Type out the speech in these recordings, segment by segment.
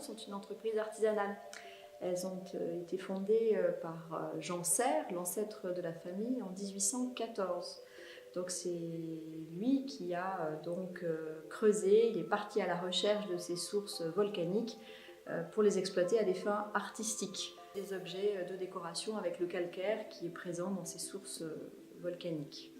sont une entreprise artisanale. Elles ont été fondées par Jean Serre, l'ancêtre de la famille, en 1814. Donc c'est lui qui a creusé, il est parti à la recherche de ces sources volcaniques pour les exploiter à des fins artistiques. Des objets de décoration avec le calcaire qui est présent dans ces sources volcaniques.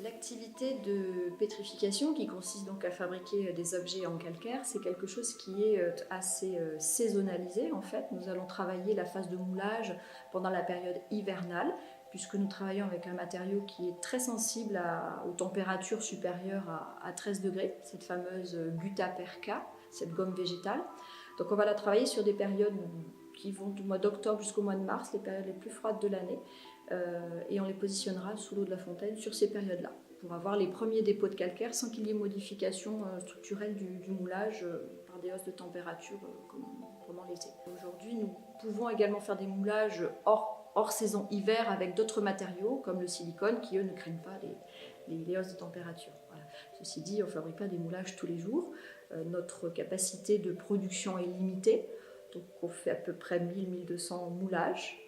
L'activité de pétrification, qui consiste donc à fabriquer des objets en calcaire, c'est quelque chose qui est assez saisonnalisé en fait. Nous allons travailler la phase de moulage pendant la période hivernale, puisque nous travaillons avec un matériau qui est très sensible aux températures supérieures à 13 degrés, cette fameuse Gutta-Perca, cette gomme végétale. Donc on va la travailler sur des périodes qui vont du mois d'octobre jusqu'au mois de mars, les périodes les plus froides de l'année, et on les positionnera sous l'eau de la fontaine sur ces périodes-là, pour avoir les premiers dépôts de calcaire sans qu'il y ait modification structurelle du moulage par des hausses de température comme pendant l'été. Aujourd'hui, nous pouvons également faire des moulages hors saison hiver avec d'autres matériaux comme le silicone qui eux ne craignent pas les hausses de température. Voilà. Ceci dit, on ne fabrique pas des moulages tous les jours. Notre capacité de production est limitée, donc on fait à peu près 1000-1200 moulages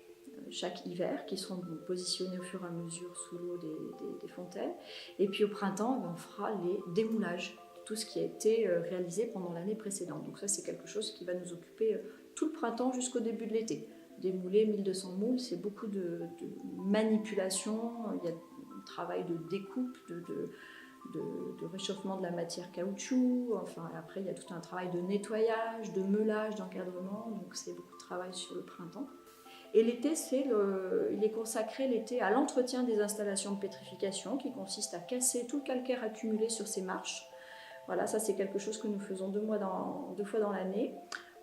chaque hiver qui seront positionnés au fur et à mesure sous l'eau des fontaines. Et puis au printemps, on fera les démoulages, tout ce qui a été réalisé pendant l'année précédente. Donc ça, c'est quelque chose qui va nous occuper tout le printemps jusqu'au début de l'été. Démouler 1200 moules, c'est beaucoup de manipulation, il y a un travail de découpe, de réchauffement de la matière caoutchouc, enfin après il y a tout un travail de nettoyage, de meulage, d'encadrement, donc c'est beaucoup de travail sur le printemps. Et l'été, il est consacré l'été à l'entretien des installations de pétrification qui consiste à casser tout le calcaire accumulé sur ces marches. Voilà, ça c'est quelque chose que nous faisons deux fois dans l'année,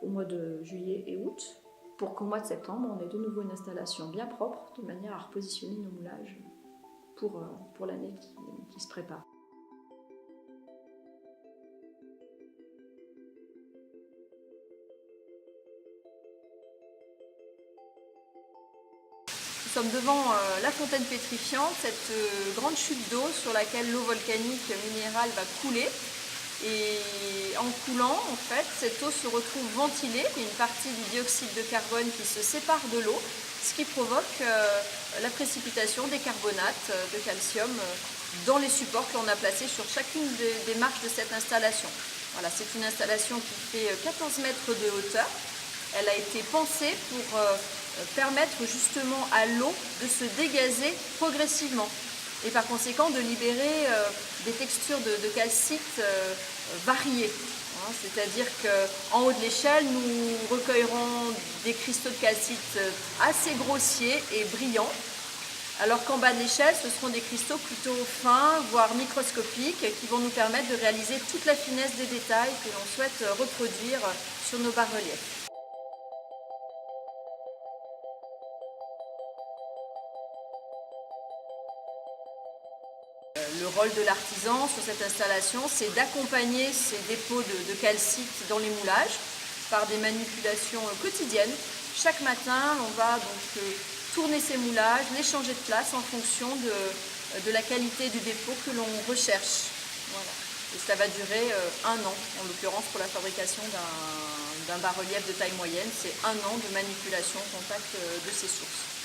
au mois de juillet et août, pour qu'au mois de septembre, on ait de nouveau une installation bien propre, de manière à repositionner nos moulages pour l'année qui se prépare. Nous sommes devant la fontaine pétrifiante, cette grande chute d'eau sur laquelle l'eau volcanique minérale va couler. Et en coulant, en fait, cette eau se retrouve ventilée. Il y a une partie du dioxyde de carbone qui se sépare de l'eau, ce qui provoque la précipitation des carbonates de calcium dans les supports que l'on a placés sur chacune des marches de cette installation. Voilà, c'est une installation qui fait 14 mètres de hauteur. Elle a été pensée pour permettre justement à l'eau de se dégazer progressivement et par conséquent de libérer des textures de calcite variées. C'est-à-dire qu'en haut de l'échelle, nous recueillerons des cristaux de calcite assez grossiers et brillants, alors qu'en bas de l'échelle, ce seront des cristaux plutôt fins, voire microscopiques, qui vont nous permettre de réaliser toute la finesse des détails que l'on souhaite reproduire sur nos bas-reliefs. Le rôle de l'artisan sur cette installation, c'est d'accompagner ces dépôts de calcite dans les moulages par des manipulations quotidiennes. Chaque matin, on va donc tourner ces moulages, les changer de place en fonction de la qualité du dépôt que l'on recherche. Voilà. Et cela va durer 1 an, en l'occurrence pour la fabrication d'un bas-relief de taille moyenne, c'est 1 an de manipulation au contact de ces sources.